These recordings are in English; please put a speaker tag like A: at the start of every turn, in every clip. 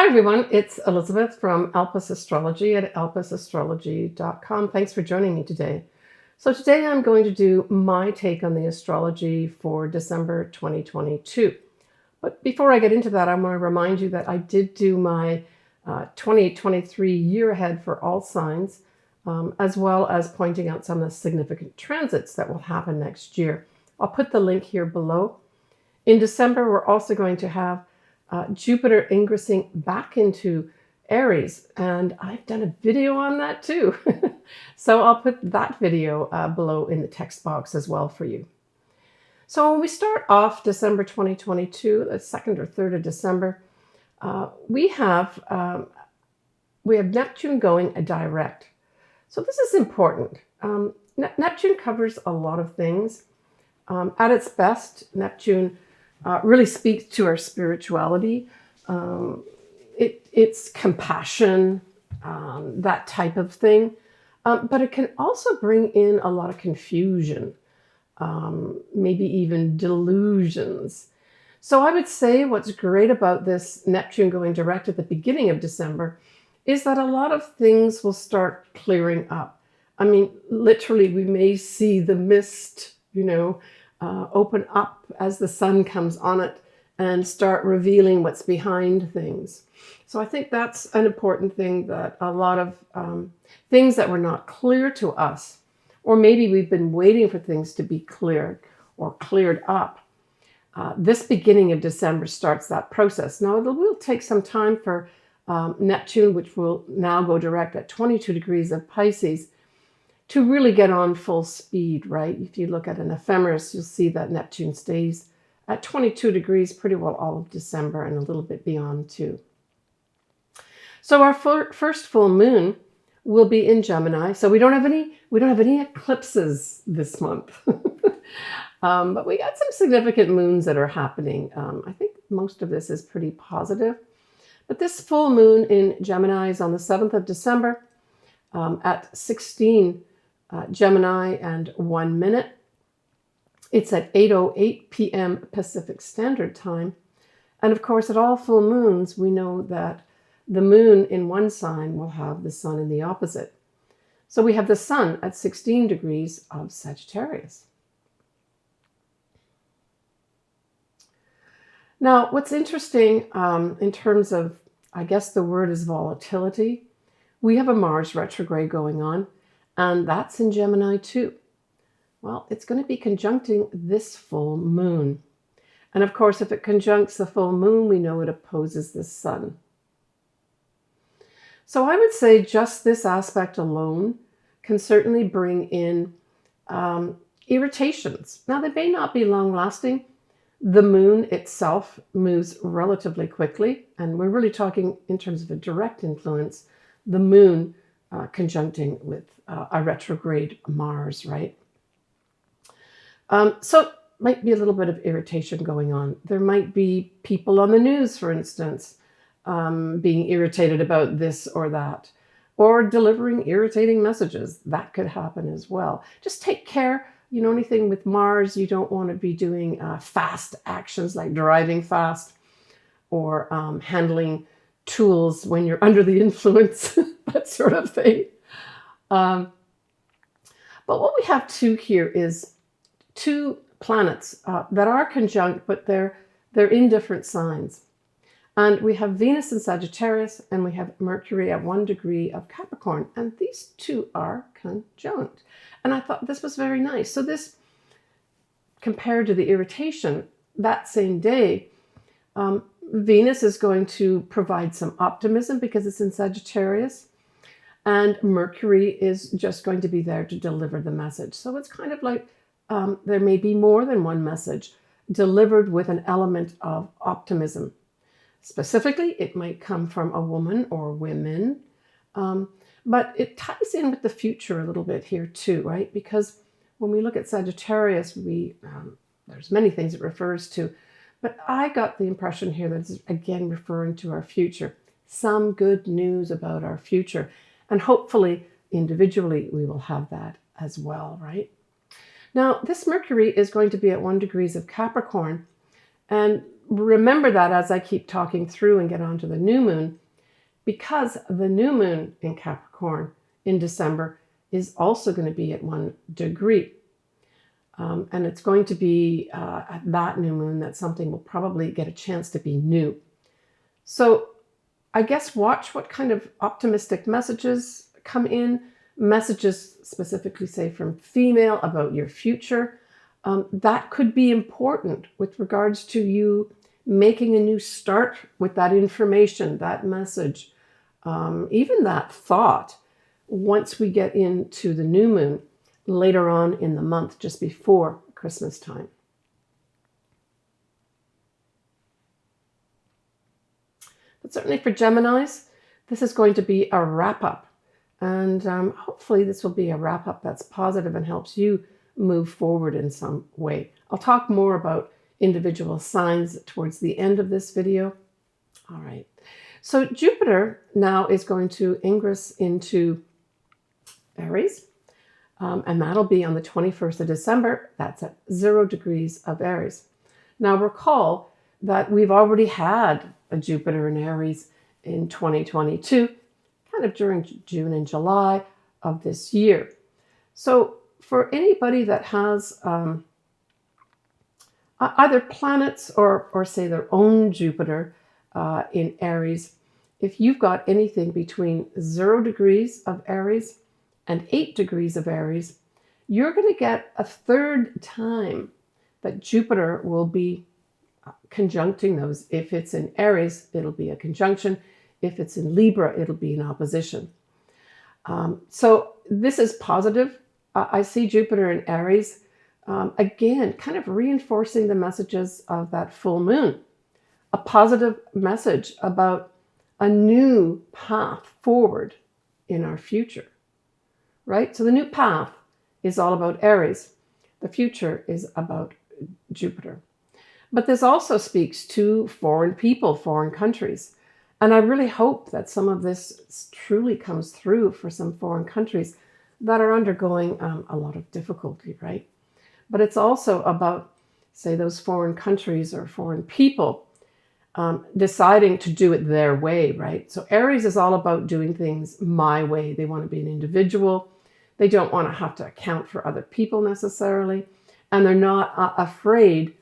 A: Hi everyone, it's Elizabeth from Alpus Astrology at alpusastrology.com. Thanks for joining me today. So today I'm going to do my take on the astrology for December 2022. But before I get into that, I want to remind you that I did do my 2023 year ahead for all signs, as well as pointing out some of the significant transits that will happen next year. I'll put the link here below. In December, we're also going to have Jupiter ingressing back into Aries, and I've done a video on that too. So I'll put that video below in the text box as well for you. So when we start off December 2022, the 2nd or 3rd of December, we have Neptune going a direct. So this is important. Neptune covers a lot of things. At its best, Neptune really speaks to our spirituality. It's compassion, that type of thing. But it can also bring in a lot of confusion, maybe even delusions. So I would say what's great about this Neptune going direct at the beginning of December is that a lot of things will start clearing up. I mean, literally, we may see the mist, open up as the sun comes on it and start revealing what's behind things. So I think that's an important thing, that a lot of things that were not clear to us, or maybe we've been waiting for things to be cleared or cleared up. This beginning of December starts that process. Now, it will take some time for Neptune, which will now go direct at 22 degrees of Pisces, to really get on full speed, right? If you look at an ephemeris, you'll see that Neptune stays at 22 degrees pretty well all of December and a little bit beyond too. So our first full moon will be in Gemini. So we don't have any eclipses this month. But we got some significant moons that are happening. I think most of this is pretty positive. But this full moon in Gemini is on the 7th of December at 16 Gemini and 1 minute. It's at 8:08 p.m. Pacific Standard Time. And of course, at all full moons, we know that the moon in one sign will have the sun in the opposite. So we have the sun at 16 degrees of Sagittarius. Now, what's interesting in terms of, I guess the word is volatility, we have a Mars retrograde going on, and that's in Gemini too. Well, it's going to be conjuncting this full moon. And of course, if it conjuncts the full moon, we know it opposes the sun. So I would say just this aspect alone can certainly bring in irritations. Now, they may not be long lasting. The moon itself moves relatively quickly, and we're really talking in terms of a direct influence, the moon conjuncting with a retrograde Mars, right? So might be a little bit of irritation going on. There might be people on the news, for instance, being irritated about this or that, or delivering irritating messages. That could happen as well. Just take care. Anything with Mars, you don't want to be doing fast actions like driving fast or handling tools when you're under the influence, that sort of thing. But what we have too here is two planets that are conjunct, but they're in different signs. And we have Venus in Sagittarius, and we have Mercury at 1 degree of Capricorn, and these two are conjunct. And I thought this was very nice. So this, compared to the irritation that same day, Venus is going to provide some optimism because it's in Sagittarius, and Mercury is just going to be there to deliver the message. So it's kind of like there may be more than one message delivered with an element of optimism. Specifically, it might come from a woman or women, but it ties in with the future a little bit here too, right? Because when we look at Sagittarius, there's many things it refers to, but I got the impression here that it's again referring to our future, some good news about our future, and hopefully individually we will have that as well, right? Now, this Mercury is going to be at 1 degree of Capricorn, and remember that as I keep talking through and get onto the new moon, because the new moon in Capricorn in December is also going to be at 1 degree. And it's going to be at that new moon that something will probably get a chance to be new. So I guess watch what kind of optimistic messages come in, messages specifically say from female about your future. That could be important with regards to you making a new start with that information, that message, even that thought once we get into the new moon later on in the month, just before Christmas time. But certainly for Geminis, this is going to be a wrap-up. And hopefully this will be a wrap-up that's positive and helps you move forward in some way. I'll talk more about individual signs towards the end of this video. All right. So Jupiter now is going to ingress into Aries. And that'll be on the 21st of December. That's at 0 degrees of Aries. Now recall that we've already had a Jupiter in Aries in 2022, kind of during June and July of this year. So for anybody that has either planets or say their own Jupiter in Aries, if you've got anything between 0 degrees of Aries and 8 degrees of Aries, you're going to get a third time that Jupiter will be conjuncting those. If it's in Aries, it'll be a conjunction. If it's in Libra, it'll be an opposition. So this is positive. I see Jupiter in Aries, again, kind of reinforcing the messages of that full moon. A positive message about a new path forward in our future. Right? So the new path is all about Aries. The future is about Jupiter. But this also speaks to foreign people, foreign countries. And I really hope that some of this truly comes through for some foreign countries that are undergoing a lot of difficulty, right? But it's also about, say, those foreign countries or foreign people deciding to do it their way, right? So Aries is all about doing things my way. They want to be an individual. They don't want to have to account for other people necessarily. And they're not afraid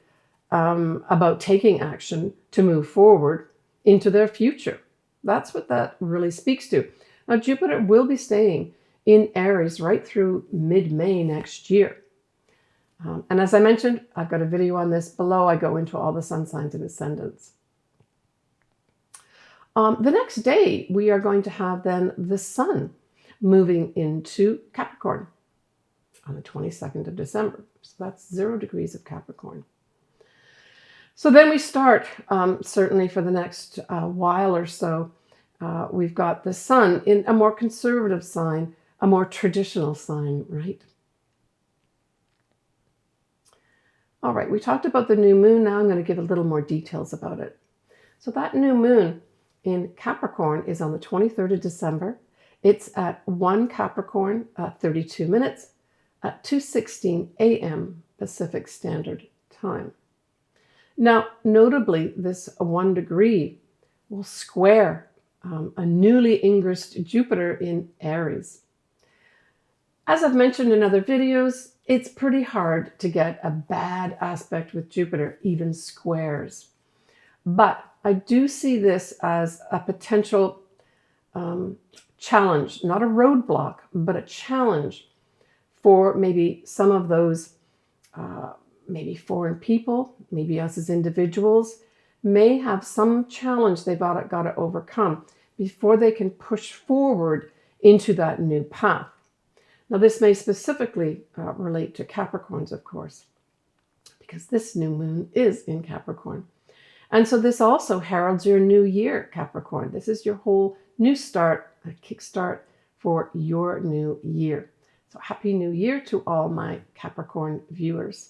A: about taking action to move forward into their future. That's what that really speaks to. Now, Jupiter will be staying in Aries right through mid-May next year. And as I mentioned, I've got a video on this below. I go into all the sun signs and ascendants. The next day, we are going to have then the sun moving into Capricorn on the 22nd of December. So that's 0 degrees of Capricorn. So then we start, certainly for the next while or so, we've got the sun in a more conservative sign, a more traditional sign, right? All right, we talked about the new moon. Now I'm going to give a little more details about it. So that new moon in Capricorn is on the 23rd of December. It's at 1 Capricorn, 32 minutes, at 2:16 a.m. Pacific Standard Time. Now, notably, this 1 degree will square a newly ingressed Jupiter in Aries. As I've mentioned in other videos, it's pretty hard to get a bad aspect with Jupiter, even squares. But I do see this as a potential challenge, not a roadblock, but a challenge for maybe some of those maybe foreign people, maybe us as individuals, may have some challenge they've got to overcome before they can push forward into that new path. Now, this may specifically relate to Capricorns, of course, because this new moon is in Capricorn. And so this also heralds your new year, Capricorn. This is your whole new start, a kickstart for your new year. So happy new year to all my Capricorn viewers.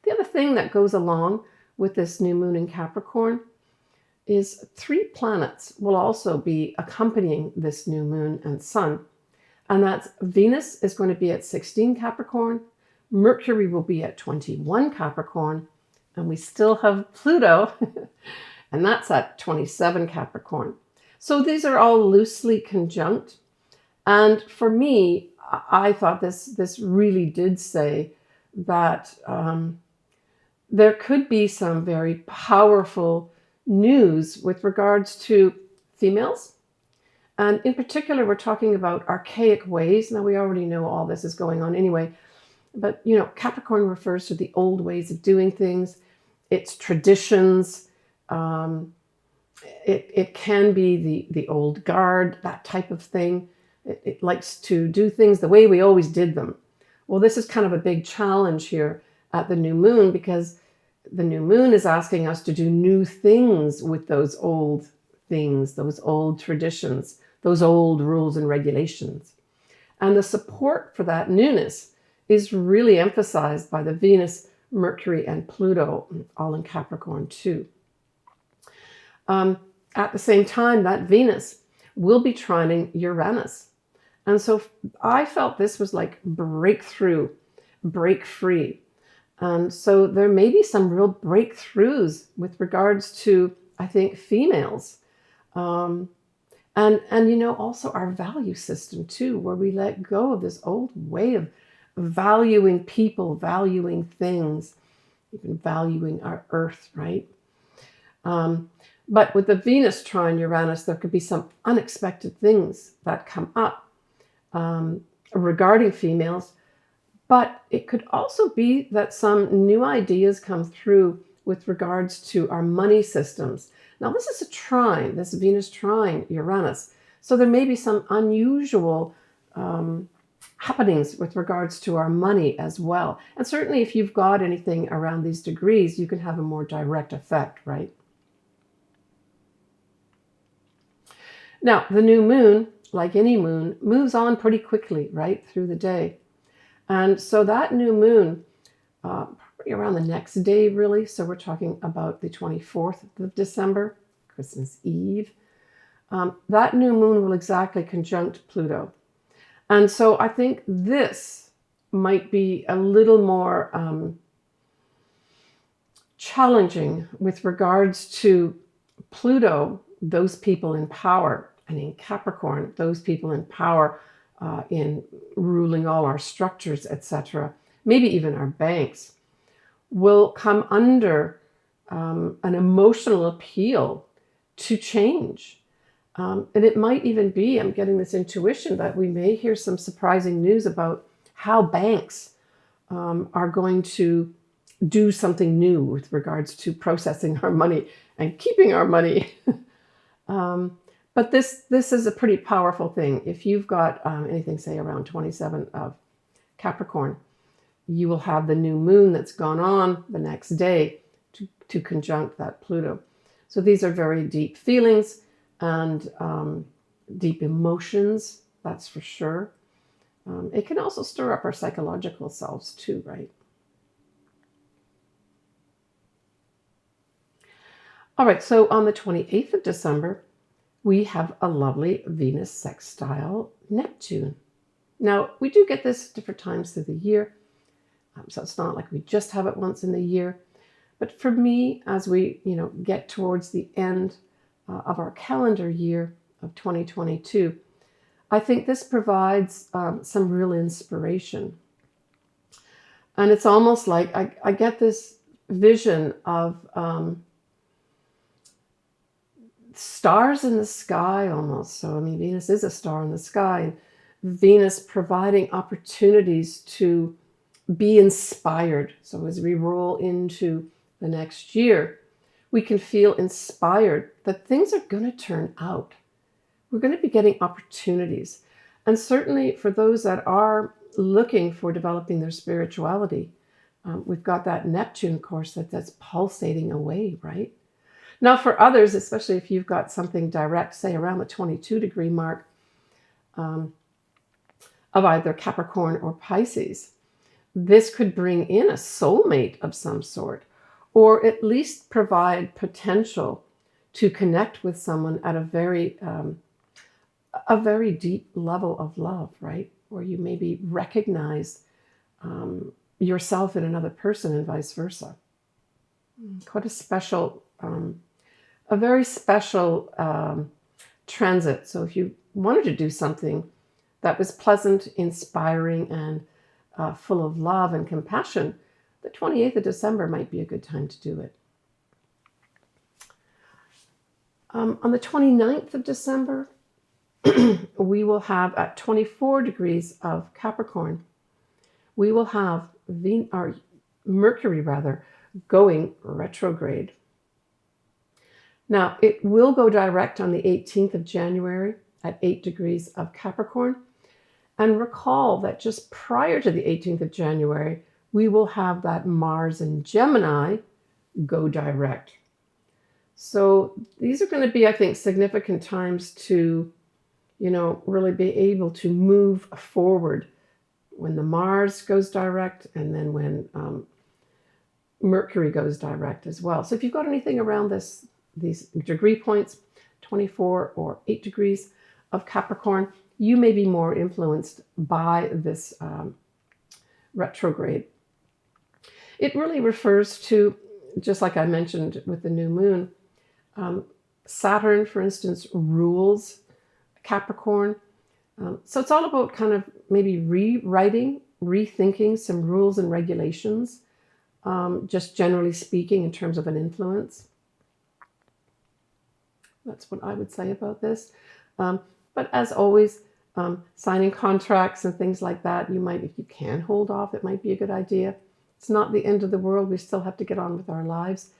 A: The other thing that goes along with this new moon in Capricorn is 3 planets will also be accompanying this new moon and sun. And that's Venus is going to be at 16 Capricorn, Mercury will be at 21 Capricorn, And we still have Pluto, and that's at 27 Capricorn. So these are all loosely conjunct. And for me, I thought this really did say that there could be some very powerful news with regards to females. And in particular, we're talking about archaic ways. Now, we already know all this is going on anyway. But, Capricorn refers to the old ways of doing things. It's traditions. It can be the old guard, that type of thing. It likes to do things the way we always did them. Well, this is kind of a big challenge here at the new moon, because the new moon is asking us to do new things with those old things, those old traditions, those old rules and regulations. And the support for that newness is really emphasized by the Venus, Mercury, and Pluto, all in Capricorn too. At the same time, that Venus will be trining Uranus. And so I felt this was like breakthrough, break free. And so there may be some real breakthroughs with regards to, I think, females. And also our value system too, where we let go of this old way of valuing people, valuing things, even valuing our earth, right? But with the Venus trine Uranus, there could be some unexpected things that come up regarding females. But it could also be that some new ideas come through with regards to our money systems. Now, this is a trine, this Venus trine Uranus. So there may be some unusual happenings with regards to our money as well. And certainly if you've got anything around these degrees, you can have a more direct effect, right? Now, the new moon, like any moon, moves on pretty quickly, right, through the day. And so that new moon, probably around the next day, really, so we're talking about the 24th of December, Christmas Eve, that new moon will exactly conjunct Pluto. And so I think this might be a little more challenging with regards to Pluto, those people in power, and in Capricorn, those people in power in ruling all our structures, etc., maybe even our banks, will come under an emotional appeal to change. And it might even be, I'm getting this intuition, that we may hear some surprising news about how banks are going to do something new with regards to processing our money and keeping our money. But this is a pretty powerful thing. If you've got anything, say, around 27 of Capricorn, you will have the new moon that's gone on the next day to conjunct that Pluto. So these are very deep feelings and deep emotions, that's for sure. It can also stir up our psychological selves too, right? All right, so on the 28th of December, we have a lovely Venus sextile Neptune. Now, we do get this different times through the year, so it's not like we just have it once in the year. But for me, as we get towards the end of our calendar year of 2022, I think this provides some real inspiration. And it's almost like I get this vision of stars in the sky almost. So, I mean, Venus is a star in the sky. And Venus providing opportunities to be inspired. So as we roll into the next year, we can feel inspired that things are going to turn out. We're going to be getting opportunities. And certainly for those that are looking for developing their spirituality, we've got that Neptune course that's pulsating away, right? Now for others, especially if you've got something direct, say around the 22 degree mark of either Capricorn or Pisces, this could bring in a soulmate of some sort, or at least provide potential to connect with someone at a very deep level of love, right? Where you maybe recognize yourself in another person and vice versa. Quite a very special transit. So if you wanted to do something that was pleasant, inspiring, and full of love and compassion, the 28th of December might be a good time to do it. On the 29th of December, we will have at 24 degrees of Capricorn, we will have Mercury going retrograde. Now, it will go direct on the 18th of January at 8 degrees of Capricorn. And recall that just prior to the 18th of January, we will have that Mars in Gemini go direct. So these are going to be, I think, significant times to, really be able to move forward when the Mars goes direct and then when Mercury goes direct as well. So if you've got anything around these degree points, 24 or 8 degrees of Capricorn, you may be more influenced by this retrograde. It really refers to, just like I mentioned with the new moon, Saturn, for instance, rules Capricorn. So it's all about kind of maybe rewriting, rethinking some rules and regulations, just generally speaking in terms of an influence. That's what I would say about this. But as always, signing contracts and things like that, if you can hold off, it might be a good idea. It's not the end of the world. We still have to get on with our lives.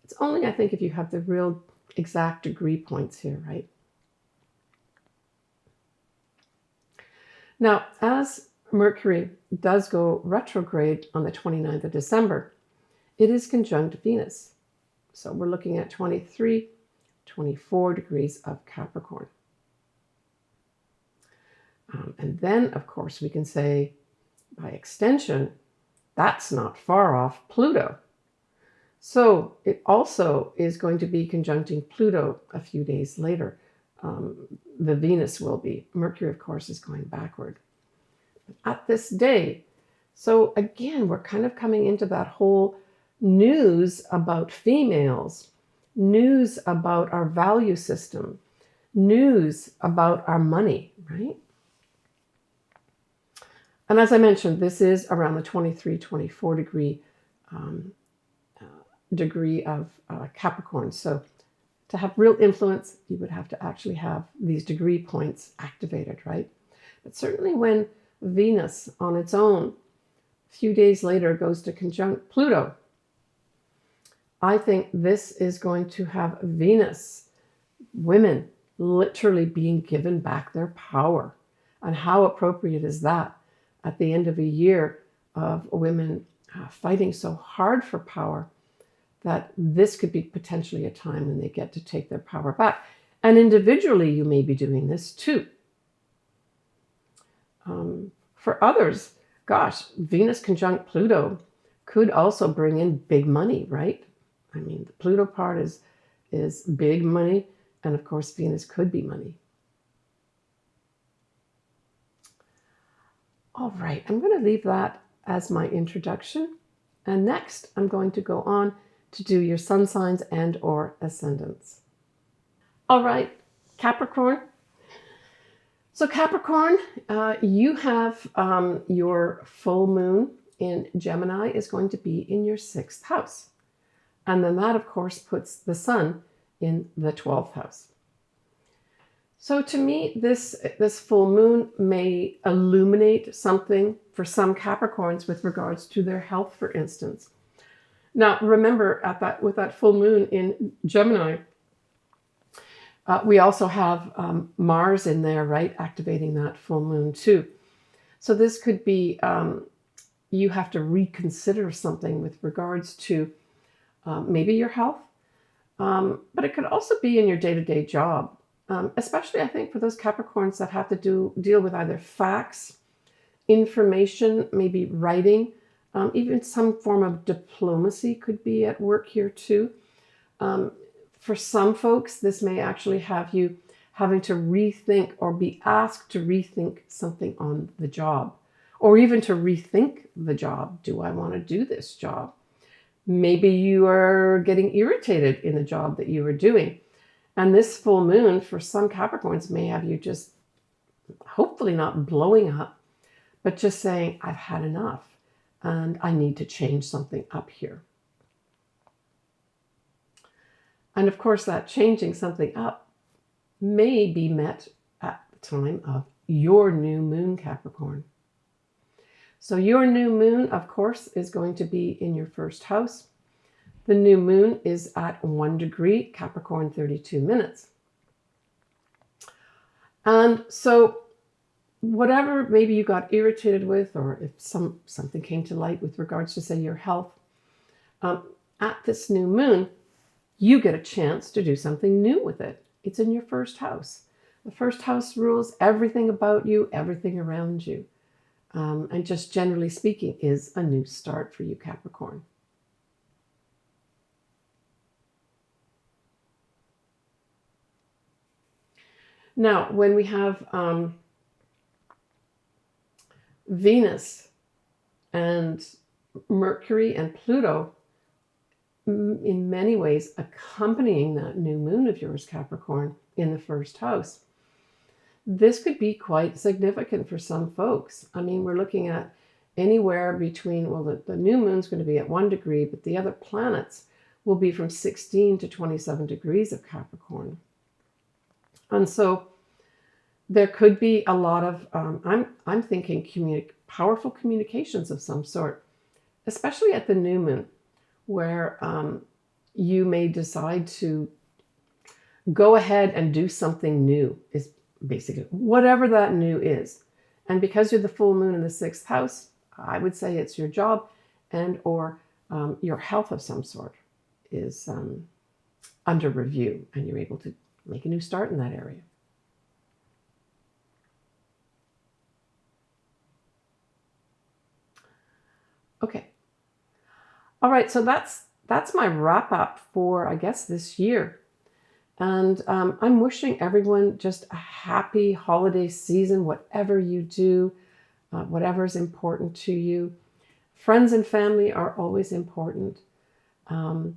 A: It's only, I think, if you have the real exact degree points here, right? Now, as Mercury does go retrograde on the 29th of December, it is conjunct Venus. So we're looking at 23, 24 degrees of Capricorn. And then, of course, we can say, by extension, that's not far off Pluto. So it also is going to be conjuncting Pluto a few days later. The Venus will be. Mercury, of course, is going backward. At this day, so again, we're kind of coming into that whole news about females, news about our value system, news about our money, right? And as I mentioned, this is around the 23, 24 degree of Capricorn. So to have real influence, you would have to actually have these degree points activated, right? But certainly when Venus on its own, a few days later, goes to conjunct Pluto, I think this is going to have Venus, women, literally being given back their power. And how appropriate is that at the end of a year of women fighting so hard for power, that this could be potentially a time when they get to take their power back. And individually, you may be doing this too. For others, gosh, Venus conjunct Pluto could also bring in big money, right? I mean, the Pluto part is big money, and of course, Venus could be money. All right, I'm going to leave that as my introduction. And next, I'm going to go on to do your sun signs and or ascendants. All right, Capricorn. So Capricorn, you have your full moon in Gemini is going to be in your 6th house. And then that, of course, puts the sun in the 12th house. So to me, this full moon may illuminate something for some Capricorns with regards to their health, for instance. Now, remember, with that full moon in Gemini, we also have Mars in there, right? Activating that full moon too. So this could be, you have to reconsider something with regards to maybe your health, but it could also be in your day-to-day job. Especially, I think, for those Capricorns that have to deal with either facts, information, maybe writing, even some form of diplomacy could be at work here too. For some folks, this may actually have you having to rethink or be asked to rethink something on the job, or even to rethink the job. Do I want to do this job? Maybe you are getting irritated in the job that you are doing. And this full moon for some Capricorns may have you just hopefully not blowing up, but just saying, I've had enough and I need to change something up here. And of course, that changing something up may be met at the time of your new moon, Capricorn. So your new moon, of course, is going to be in your first house. The new moon is at 1 degree, Capricorn 32 minutes. And so whatever maybe you got irritated with, or if something came to light with regards to, say, your health, at this new moon, you get a chance to do something new with it. It's in your first house. The first house rules everything about you, everything around you. And just generally speaking, is a new start for you, Capricorn. Now, when we have Venus and Mercury and Pluto, in many ways accompanying that new moon of yours, Capricorn, in the first house, this could be quite significant for some folks. I mean, we're looking at anywhere between, well, the new moon's going to be at 1 degree, but the other planets will be from 16 to 27 degrees of Capricorn. And so there could be a lot of, I'm thinking powerful communications of some sort, especially at the new moon, where you may decide to go ahead and do something new, is basically whatever that new is. And because you're the full moon in the 6th house, I would say it's your job and or your health of some sort is under review, and you're able to make a new start in that area. Okay. All right, so that's my wrap up for, I guess, this year. And I'm wishing everyone just a happy holiday season, whatever you do, whatever is important to you. Friends and family are always important. And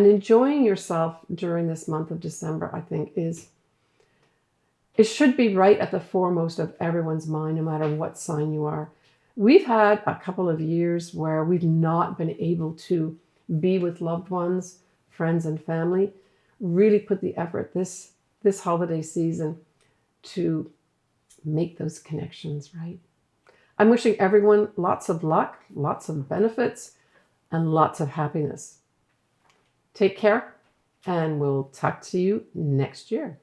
A: enjoying yourself during this month of December, I think, it should be right at the foremost of everyone's mind, no matter what sign you are. We've had a couple of years where we've not been able to be with loved ones, friends and family, really put the effort this holiday season to make those connections, right? I'm wishing everyone lots of luck, lots of benefits, and lots of happiness. Take care, and we'll talk to you next year.